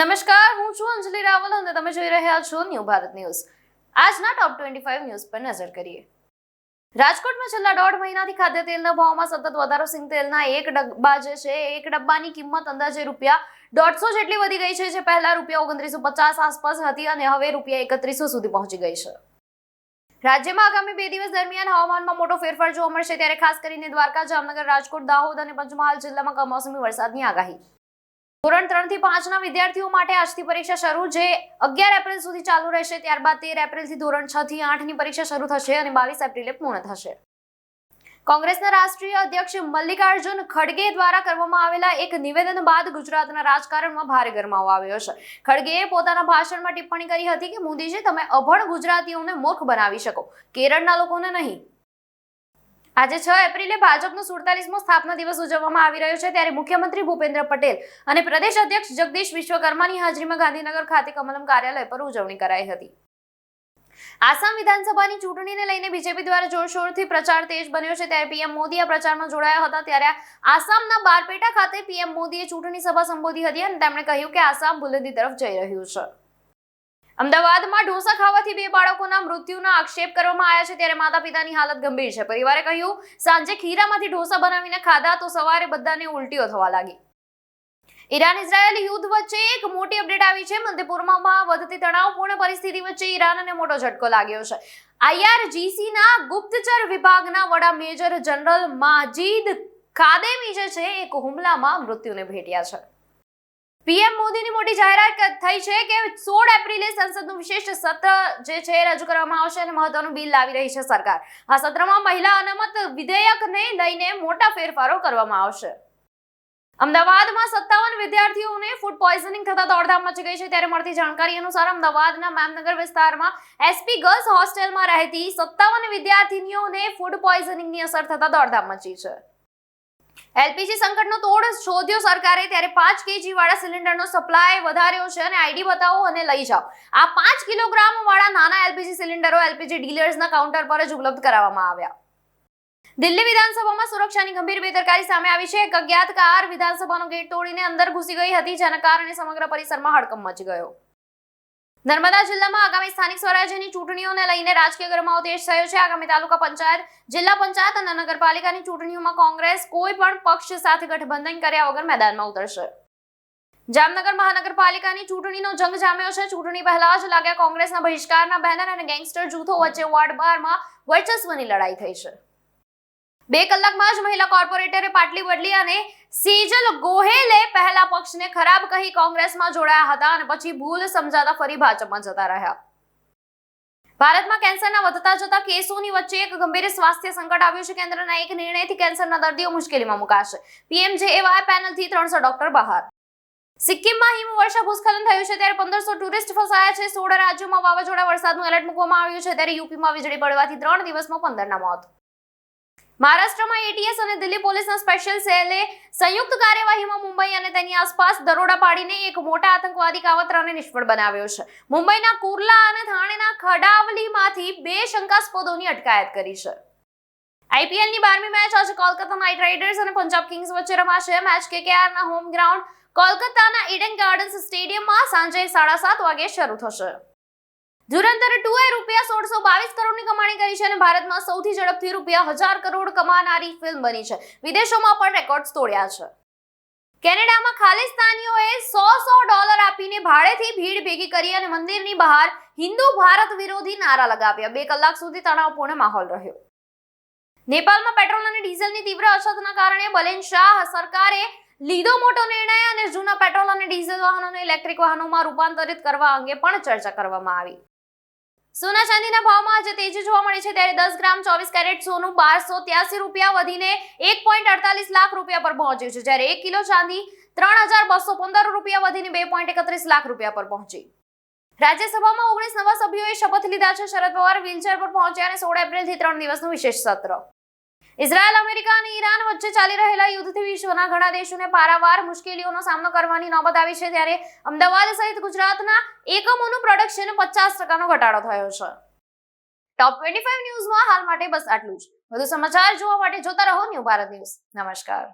નમસ્કાર, હું છું અંજલિ રાવલ અને તમે જોઈ રહ્યા છો ન્યૂ ભારત ન્યૂઝ। આજના ટોપ 25 ન્યૂઝ પર નજર કરીએ। રાજકોટમાં છેલ્લા 1.5 મહિનાથી ખાદ્ય તેલના ભાવમાં સતત વધારો સિંગ તેલના એક ડબ્બા એક ડબ્બાની કિંમત અંદાજે ₹150 જેટલી વધી ગઈ છે, જે પહેલા ₹2950 આસપાસ હતી અને હવે ₹3100 સુધી પહોંચી ગઈ છે। રાજ્યમાં આગામી 2 દિવસ દરમિયાન હવામાનમાં મોટો ફેરફાર જોવા મળશે, ત્યારે ખાસ કરીને દ્વારકા, જામનગર, રાજકોટ, દાહોદ અને પંચમહાલ જિલ્લામાં કમોસમી વરસાદની આગાહી। ધોરણ 3 થી 5 ના વિદ્યાર્થીઓ માટે આજથી પરીક્ષા શરૂ, જે 11 એપ્રિલ સુધી ચાલુ રહેશે। ત્યારબાદ 13 એપ્રિલથી ધોરણ 6 થી 8 ની પરીક્ષા શરૂ થશે અને 22 એપ્રિલે પૂર્ણ થશે। કોંગ્રેસના રાષ્ટ્રીય અધ્યક્ષ મલ્લિકાર્જુન ખડગે દ્વારા કરવામાં આવેલા એક નિવેદન બાદ ગુજરાતના રાજકારણમાં ભારે ગરમાવો આવ્યો છે। ખડગેએ પોતાના ભાષણમાં ટિપ્પણી કરી હતી કે મોદીજી, તમે અભણ ગુજરાતીઓને મૂર્ખ બનાવી શકો, કેરળના લોકોને નહીં। આજે 6 એપ્રિલે ભાજપનો 47મો સ્થાપના દિવસ ઉજવવામાં આવી રહ્યો છે, ત્યારે મુખ્યમંત્રી ભૂપેન્દ્ર પટેલ અને પ્રદેશ અધ્યક્ષ જગદીશ વિશ્વકર્માની હાજરીમાં ગાંધીનગર ખાતે કમલમ કાર્યાલય પર ઉજવણી કરાઈ હતી। આસામ વિધાનસભાની ચૂંટણીને લઈને બીજેપી દ્વારા જોરશોરથી પ્રચાર તેજ બન્યો છે, ત્યારે પીએમ મોદી આ પ્રચારમાં જોડાયા હતા। ત્યારે આસામના બારપેટા ખાતે પીએમ મોદીએ ચૂંટણી સભા સંબોધી હતી અને તેમણે કહ્યું કે આસામ બુલંદી તરફ જઈ રહ્યું છે। અમદાવાદમાં ઢોસા ખાવાથી 2 બાળકોના મૃત્યુના આક્ષેપ કરવામાં આવ્યા છે, ત્યારે માતા પિતાની હાલત ગંભીર છે। પરિવારે કહ્યું, સાંજે ખીરામાંથી ઢોસા બનાવીને ખાધા તો સવારે બધાને ઉલટીઓ થવા લાગી। ઈરાન ઇઝરાયલ યુદ્ધ વચ્ચે એક મોટી અપડેટ આવી છે। મધ્ય વધતી તણાવપૂર્ણ પરિસ્થિતિ વચ્ચે ઈરાનને મોટો ઝટકો લાગ્યો છે। IRGCના ગુપ્તચર વિભાગના વડા મેજર જનરલ માજીદ ખાદેમી જે છે, એક હુમલામાં મૃત્યુને ભેટ્યા છે। પીએમ મોદીની મોટી જાહેરાત થઈ છે કે 16 એપ્રિલે સંસદનું વિશેષ સત્ર જે છે રજૂ કરવામાં આવશે અને મહત્વનું બિલ લાવી રહી છે સરકાર। આ સત્રમાં મહિલા અનામત વિધેયકને લઈને મોટા ફેરફારો કરવામાં આવશે। અમદાવાદમાં 57 વિદ્યાર્થીઓને ફૂડ પોઈઝનિંગ થતા દોડધામ મચી ગઈ છે, ત્યારે મળતી જાણકારી અનુસાર અમદાવાદના મેમનગર વિસ્તારમાં એસપી ગર્લ્સ હોસ્ટેલમાં રહેતી 57 વિદ્યાર્થીનીઓને ફૂડ પોઈઝનિંગની અસર થતા દોડધામ મચી છે। એલપીજી સંકટનો તોડ શોધ્યો સરકારે, ત્યારે 5 kg વાળા સિલિન્ડરનો સપ્લાય વધાર્યો છે અને આઈડી બતાવો અને લઈ જાઓ। આ 5 કિલોગ્રામ વાળા નાના એલપીજી સિલિન્ડરો એલપીજી ડીલર્સના કાઉન્ટર પર જ ઉપલબ્ધ કરાવવામાં આવ્યા। દિલ્હી વિધાનસભામાં સુરક્ષાની ગંભીર બેદરકારી સામે આવી છે। એક અજ્ઞાત કાર વિધાનસભાનો ગેટ તોડીને અંદર ઘૂસી ગઈ હતી, જેના કારણે સમગ્ર પરિસરમાં હડકંપ મચી ગયો। નર્મદા જિલ્લામાં આગામી સ્થાનિક સ્વરાજ્યની ચૂંટણીઓને લઈને રાજકીય ગરમાવો તેજ થયો છે। આગામી તાલુકા પંચાયત, જિલ્લા પંચાયત અને નગરપાલિકાની ચૂંટણીઓમાં કોંગ્રેસ કોઈ પણ પક્ષ સાથે ગઠબંધન કર્યા વગર મેદાનમાં ઉતરશે। જામનગર મહાનગરપાલિકાની ચૂંટણીનો જંગ જામ્યો છે। ચૂંટણી પહેલા જ લાગ્યા કોંગ્રેસના બહિષ્કારના બેનર અને ગેંગસ્ટર જૂથો વચ્ચે વોર્ડ 12માં વર્ચસ્વની લડાઈ થઈ છે। 2 કલાકમાં જ મહિલા કોર્પોરેટરે પાટલી બદલી અને સેજલ ગોહેલે પહેલા પક્ષને ખરાબ કહી કોંગ્રેસમાં જોડાયા હતા અને પછી ભૂલ સમજાતા ફરી ભાજપમાં જતા રહ્યા। ભારતમાં કેન્સરના વધતા જતા કેસોની વચ્ચે એક ગંભીર સ્વાસ્થ્ય સંકટ આવ્યું છે। કેન્દ્રના એક નિર્ણયથી કેન્સરના દર્દીઓ મુશ્કેલીમાં મુકાશે। PMJAY પેનલથી 300 ડોક્ટર બહાર। સિક્કિમમાં હિમવર્ષા ભૂસ્ખલન થયું છે, ત્યારે 1500 ટુરિસ્ટ ફસાયા છે। 16 રાજ્યોમાં વાવાઝોડા વરસાદનું એલર્ટ મૂકવામાં આવ્યું છે, ત્યારે યુપીમાં વીજળી પડવાથી 3 દિવસમાં 15 ના મોત। મહારાષ્ટ્રમાં એટીએસ અને દિલ્હી પોલીસના સ્પેશિયલ સેલે સંયુક્ત કાર્યવાહીમાં મુંબઈ અને તેની આસપાસ દરોડા પાડીને એક મોટા આતંકવાદી કાવતરાને નિષ્ફળ બનાવ્યો છે। મુંબઈના કુર્લા અને થાણેના ખડાવલીમાંથી 2 શંકાસ્પદોની અટકાયત કરી છે। આઈપીએલની 12મી મેચ આજે કોલકાતા નાઇટ રાઇડર્સ અને પંજાબ કિંગ્સ વચ્ચે રમાશે। મેચ કેકેઆરના હોમ ગ્રાઉન્ડ કોલકાતાના ઈડન ગાર્ડન્સ સ્ટેડિયમમાં સાંજે 7:30 વાગે શરૂ થશે। ધુરંધર 2 એ ₹1622 કરોડની કમાણી કરી છે અને ભારતમાં સૌથી ઝડપથી ₹1000 કરોડ કમાનારી ફિલ્મ બની છે। વિદેશોમાં પણ રેકોર્ડ્સ તોડ્યા છે। કેનેડામાં ખાલિસ્તાનીઓએ $100 આપીને ભાડેથી ભીડ ભેગી કરી અને મંદિરની બહાર હિન્દુ ભારત વિરોધી નારા લગાવ્યા। 2 કલાક સુધી તણાવપૂર્ણ માહોલ રહ્યો। નેપાળમાં પેટ્રોલ અને ડીઝલની તીવ્ર અછતના કારણે બલેનશાહ સરકારે લીધો મોટો નિર્ણય અને જૂના પેટ્રોલ અને ડીઝલ વાહનોને ઇલેક્ટ્રિક વાહનોમાં રૂપાંતરિત કરવા અંગે પણ ચર્ચા કરવામાં આવી। સોના ચાંદીના ભાવમાં આજે તેજી જોવા મળી છે, ત્યારે 10 ગ્રામ 24 કેરેટ સોનું ₹1283 વધીને ₹1.48 લાખ પર પહોંચ્યું છે, જ્યારે 1 કિલો ચાંદી ₹3215 વધીને ₹2.31 લાખ પર પહોંચી। રાજ્યસભામાં 19 નવા સભ્યોએ શપથ લીધા છે। શરદ પવાર વ્હીલચેર પર પહોંચ્યા અને 16 એપ્રિલથી 3 દિવસનું વિશેષ સત્ર। ઇઝરાયલ, અમેરિકા અને ઈરાન વચ્ચે ચાલી રહેલા યુદ્ધથી વિશ્વના ઘણા દેશોને પારાવાર મુશ્કેલીઓનો સામનો કરવાની નોબત આવી છે, ત્યારે અમદાવાદ સહિત ગુજરાતના એકમોનું પ્રોડક્શન 50%નો ઘટાડો થયો છે। ટોપ 25 ન્યૂઝમાં હાલ માટે બસ આટલું જ। વધુ સમાચાર જોવા માટે જોતા રહો ન્યૂ ભારત ન્યૂઝ। નમસ્કાર।